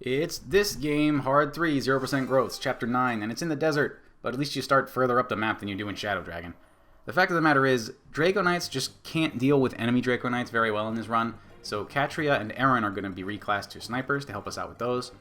It's this game, Hard 3, 0% Growths, Chapter 9, and it's in the desert, but at least you start further up the map than you do in Shadow Dragon. The fact of the matter is, Draco Knights just can't deal with enemy Draco Knights very well in this run, so Katria and Aaron are going to be reclassed to snipers to help us out with those.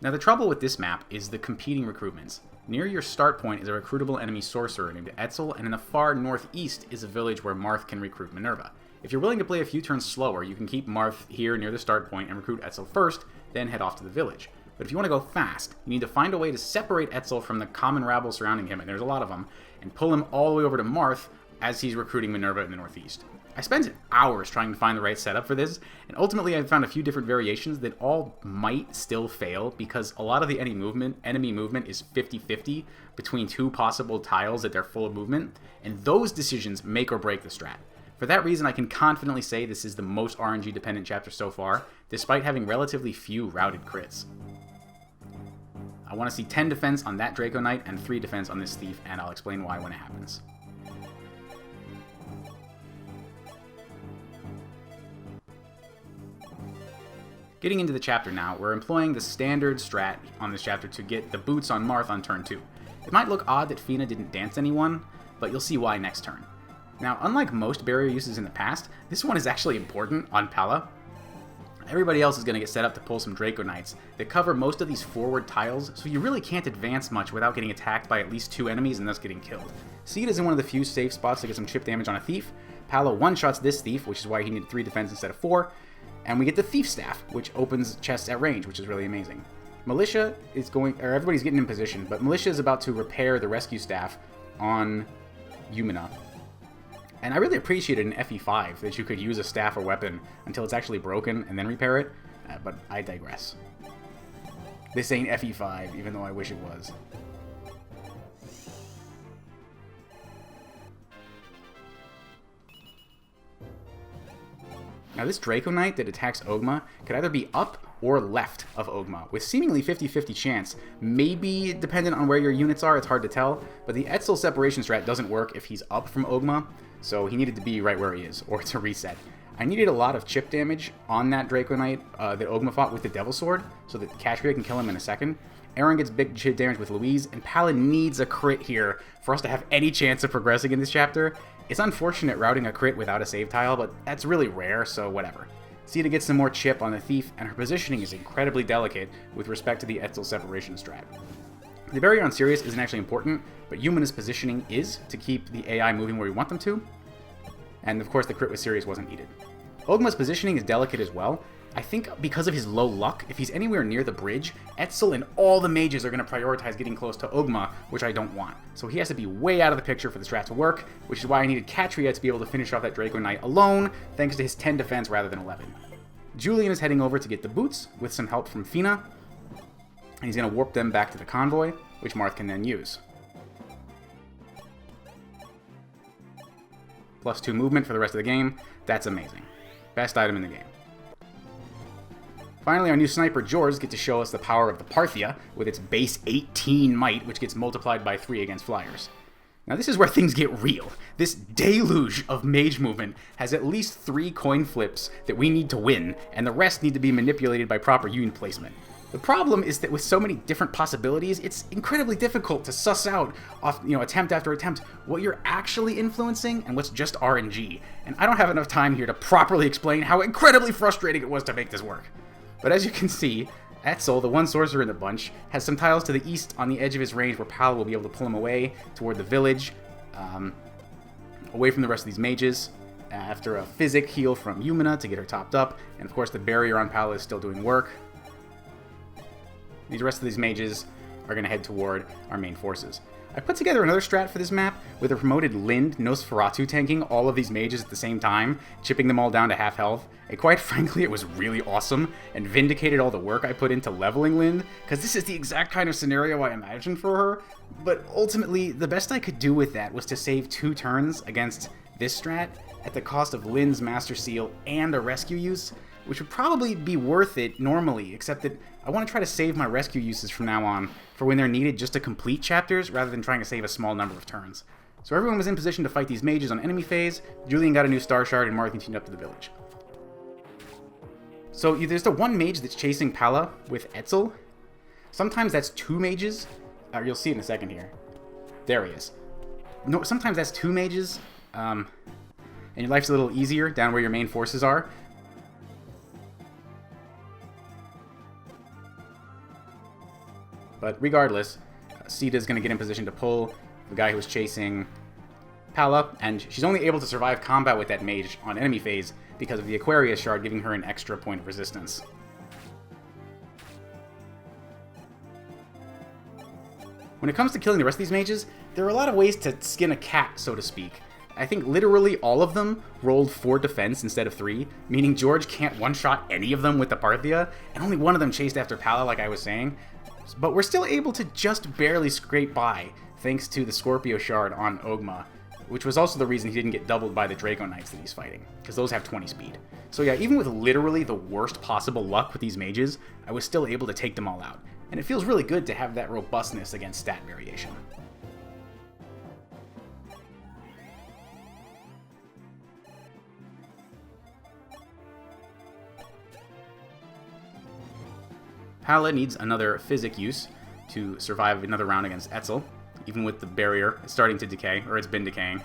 Now the trouble with this map is the competing recruitments. Near your start point is a recruitable enemy sorcerer named Etzel, and in the far northeast is a village where Marth can recruit Minerva. If you're willing to play a few turns slower, you can keep Marth here near the start point and recruit Etzel first, then head off to the village. But if you want to go fast, you need to find a way to separate Etzel from the common rabble surrounding him, and there's a lot of them, and pull him all the way over to Marth as he's recruiting Minerva in the northeast. I spent hours trying to find the right setup for this, and ultimately I found a few different variations that all might still fail because a lot of the enemy movement is 50-50 between two possible tiles that they're full of movement, and those decisions make or break the strat. For that reason, I can confidently say this is the most RNG-dependent chapter so far, despite having relatively few routed crits. I want to see 10 defense on that Draco Knight and 3 defense on this Thief, and I'll explain why when it happens. Getting into the chapter now, we're employing the standard strat on this chapter to get the boots on Marth on turn 2. It might look odd that Fina didn't dance anyone, but you'll see why next turn. Now, unlike most barrier uses in the past, this one is actually important on Pala. Everybody else is going to get set up to pull some Draco Knights that cover most of these forward tiles, so you really can't advance much without getting attacked by at least 2 enemies and thus getting killed. Seed is in one of the few safe spots to get some chip damage on a Thief. Pala one-shots this Thief, which is why he needed 3 defense instead of 4, and we get the Thief Staff, which opens chests at range, which is really amazing. Militia is everybody's getting in position, but Militia is about to repair the Rescue Staff on Yumina. And I really appreciated in FE5 that you could use a staff or weapon until it's actually broken and then repair it, but I digress. This ain't FE5, even though I wish it was. Now this Draco Knight that attacks Ogma could either be up or left of Ogma, with seemingly 50-50 chance. Maybe dependent on where your units are, it's hard to tell, but the Etzel separation strat doesn't work if he's up from Ogma, so he needed to be right where he is, or to reset. I needed a lot of chip damage on that Draco Knight that Ogma fought with the Devil Sword, so that Kashmir can kill him in a second. Aaron gets big chip damage with Louise, and Palin needs a crit here for us to have any chance of progressing in this chapter. It's unfortunate routing a crit without a save tile, but that's really rare, so whatever. Sita gets some more chip on the Thief, and her positioning is incredibly delicate with respect to the Etzel separation strat. The barrier on Sirius isn't actually important, but Yumina's positioning is to keep the AI moving where we want them to, and of course the crit with Sirius wasn't needed. Ogma's positioning is delicate as well. I think because of his low luck, if he's anywhere near the bridge, Etzel and all the mages are going to prioritize getting close to Ogma, which I don't want. So he has to be way out of the picture for the strat to work, which is why I needed Katria to be able to finish off that Draco Knight alone, thanks to his 10 defense rather than 11. Julian is heading over to get the boots, with some help from Fina, and he's going to warp them back to the convoy, which Marth can then use. +2 movement for the rest of the game, that's amazing. Best item in the game. Finally, our new sniper, Jors, get to show us the power of the Parthia, with its base 18 might, which gets multiplied by 3 against flyers. Now this is where things get real. This deluge of mage movement has at least 3 coin flips that we need to win, and the rest need to be manipulated by proper unit placement. The problem is that with so many different possibilities, it's incredibly difficult to suss out, attempt after attempt, what you're actually influencing and what's just RNG. And I don't have enough time here to properly explain how incredibly frustrating it was to make this work. But as you can see, Etzel, the one sorcerer in the bunch, has some tiles to the east on the edge of his range where Pal will be able to pull him away toward the village, away from the rest of these mages, after a physic heal from Yumina to get her topped up, and of course the barrier on Pal is still doing work. The rest of these mages are going to head toward our main forces. I put together another strat for this map with a promoted Lind Nosferatu tanking all of these mages at the same time, chipping them all down to half health, and quite frankly it was really awesome and vindicated all the work I put into leveling Lind, because this is the exact kind of scenario I imagined for her, but ultimately the best I could do with that was to save 2 turns against this strat at the cost of Lind's Master Seal and a rescue use, which would probably be worth it normally, except that I want to try to save my rescue uses from now on for when they're needed just to complete chapters rather than trying to save a small number of turns. So everyone was in position to fight these mages on enemy phase, Julian got a new Star Shard, and Marth continued up to the village. So there's the one mage that's chasing Pala with Etzel. Sometimes that's two mages. You'll see it in a second here. There he is. No, sometimes that's two mages, and your life's a little easier down where your main forces are. But regardless, Sita's going to get in position to pull the guy who was chasing Pala, and she's only able to survive combat with that mage on enemy phase because of the Aquarius Shard giving her an extra point of resistance. When it comes to killing the rest of these mages, there are a lot of ways to skin a cat, so to speak. I think literally all of them rolled 4 defense instead of 3, meaning George can't one-shot any of them with the Parthia, and only one of them chased after Pala, like I was saying. But we're still able to just barely scrape by, thanks to the Scorpio Shard on Ogma, which was also the reason he didn't get doubled by the Draco Knights that he's fighting, because those have 20 speed. So yeah, even with literally the worst possible luck with these mages, I was still able to take them all out. And it feels really good to have that robustness against stat variation. Pala needs another physic use to survive another round against Etzel, even with the barrier starting to decay, or it's been decaying.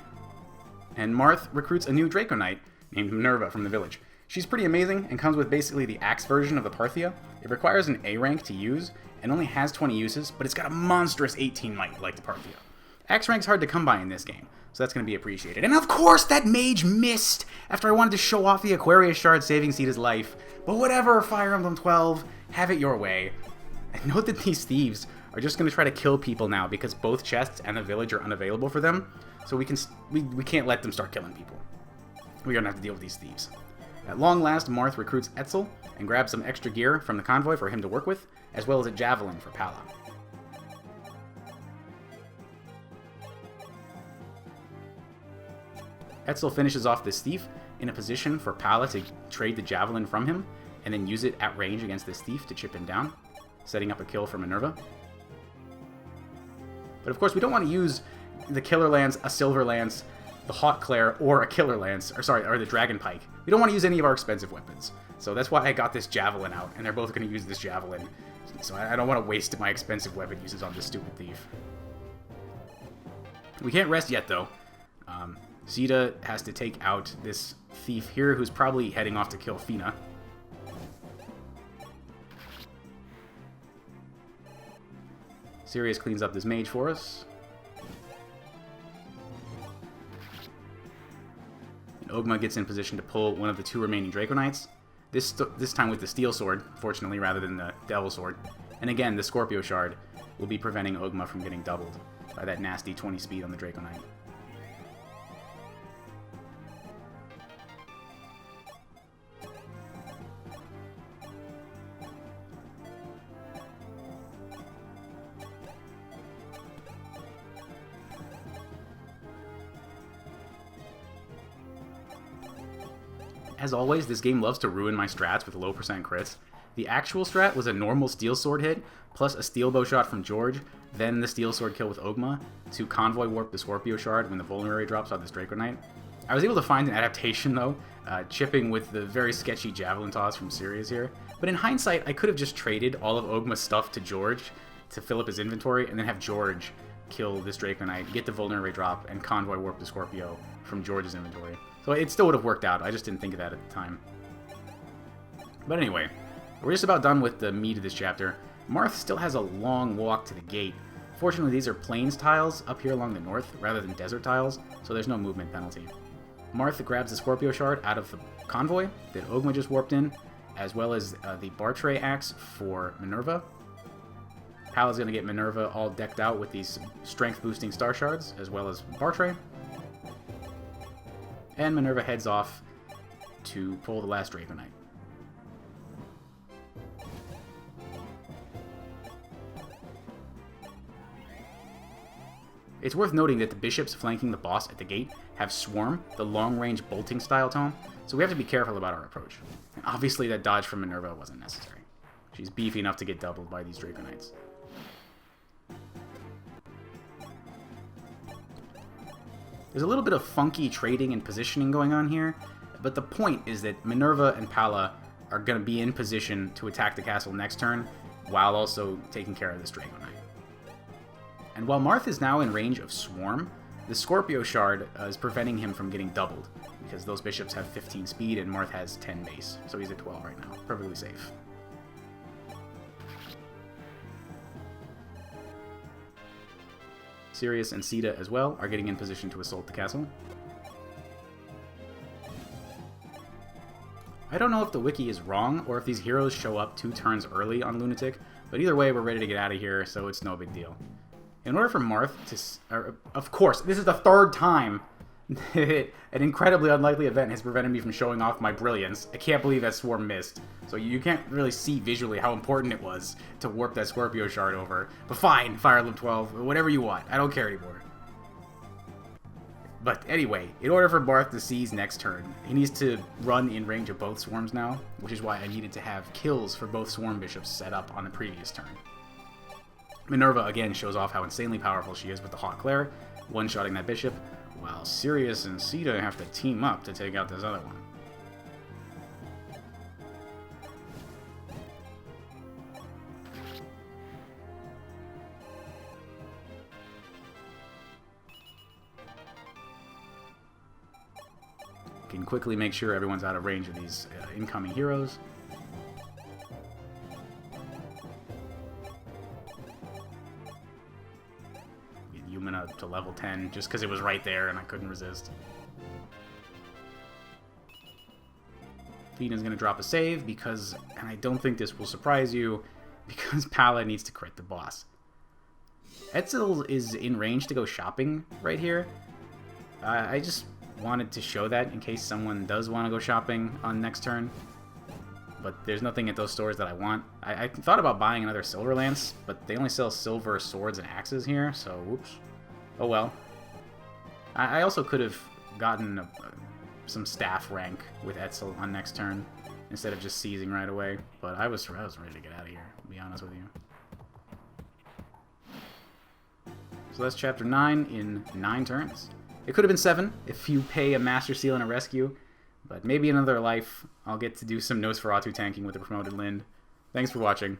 And Marth recruits a new Draco Knight named Minerva from the village. She's pretty amazing and comes with basically the axe version of the Parthia. It requires an A rank to use and only has 20 uses, but it's got a monstrous 18 might like the Parthia. Axe rank's hard to come by in this game, so that's going to be appreciated. And of course that mage missed after I wanted to show off the Aquarius Shard saving Sita's life. But whatever, Fire Emblem 12, have it your way. And note that these thieves are just going to try to kill people now because both chests and the village are unavailable for them, so we can't let them start killing people. We're going to have to deal with these thieves. At long last, Marth recruits Etzel and grabs some extra gear from the convoy for him to work with, as well as a javelin for Pala. Etzel finishes off this thief in a position for Pala to trade the javelin from him, and then use it at range against this thief to chip him down, setting up a kill for Minerva. But of course, we don't want to use the Killer Lance, a Silver Lance, the Hawk Claire, or a Killer Lance, or the Dragon Pike. We don't want to use any of our expensive weapons. So that's why I got this Javelin out, and they're both going to use this Javelin. So I don't want to waste my expensive weapon uses on this stupid thief. We can't rest yet, though. Sita has to take out this thief here, who's probably heading off to kill Fina. Sirius cleans up this mage for us. And Ogma gets in position to pull one of the 2 remaining Draco Knights. This time with the Steel Sword, fortunately, rather than the Devil Sword. And again, the Scorpio Shard will be preventing Ogma from getting doubled by that nasty 20 speed on the Draco Knight. As always, this game loves to ruin my strats with low percent crits. The actual strat was a normal Steel Sword hit, plus a Steel Bow shot from George, then the Steel Sword kill with Ogma, to Convoy Warp the Scorpio Shard when the Vulnerary drops on this Draco Knight. I was able to find an adaptation though, chipping with the very sketchy Javelin Toss from Sirius here. But in hindsight, I could have just traded all of Ogma's stuff to George to fill up his inventory, and then have George kill this Draco Knight, get the Vulnerary drop, and Convoy Warp the Scorpio from George's inventory. So it still would have worked out, I just didn't think of that at the time. But anyway, we're just about done with the meat of this chapter. Marth still has a long walk to the gate. Fortunately, these are plains tiles up here along the north, rather than desert tiles, so there's no movement penalty. Marth grabs the Scorpio Shard out of the convoy that Ogma just warped in, as well as the Bartray Axe for Minerva. Pala's going to get Minerva all decked out with these strength-boosting Star Shards, as well as Bartray. And Minerva heads off to pull the last Draco Knight. It's worth noting that the bishops flanking the boss at the gate have Swarm, the long-range bolting style tome, so we have to be careful about our approach. And obviously that dodge from Minerva wasn't necessary. She's beefy enough to get doubled by these Draco Knights. There's a little bit of funky trading and positioning going on here, but the point is that Minerva and Pala are going to be in position to attack the castle next turn, while also taking care of this Drago Knight. And while Marth is now in range of Swarm, the Scorpio Shard is preventing him from getting doubled, because those bishops have 15 speed and Marth has 10 base, so he's at 12 right now. Perfectly safe. Sirius and Sita as well are getting in position to assault the castle. I don't know if the wiki is wrong, or if these heroes show up 2 turns early on Lunatic, but either way, we're ready to get out of here, so it's no big deal. In order for Marth to... of course, this is the 3rd time an incredibly unlikely event has prevented me from showing off my brilliance. I can't believe that Swarm missed. So you can't really see visually how important it was to warp that Scorpio Shard over. But fine, FE12, whatever you want. I don't care anymore. But anyway, in order for Marth to seize next turn, he needs to run in range of both Swarms now, which is why I needed to have kills for both Swarm Bishops set up on the previous turn. Minerva again shows off how insanely powerful she is with the Hawk Claire, one-shotting that bishop, while Sirius and Sita have to team up to take out this other one. Can quickly make sure everyone's out of range of these incoming heroes. Yumina to level 10 just because it was right there and I couldn't resist. Fina's going to drop a save because, and I don't think this will surprise you, because Pala needs to crit the boss. Etzel is in range to go shopping right here. I just wanted to show that in case someone does want to go shopping on next turn. But there's nothing at those stores that I want. I thought about buying another Silver Lance, but they only sell silver swords and axes here, so whoops. Oh well. I also could have gotten some staff rank with Etzel on next turn instead of just seizing right away, but I was ready to get out of here, to be honest with you. So that's Chapter 9 in 9 turns. It could have been 7 if you pay a Master Seal and a Rescue, but maybe in another life I'll get to do some Nosferatu tanking with the promoted Lind. Thanks for watching.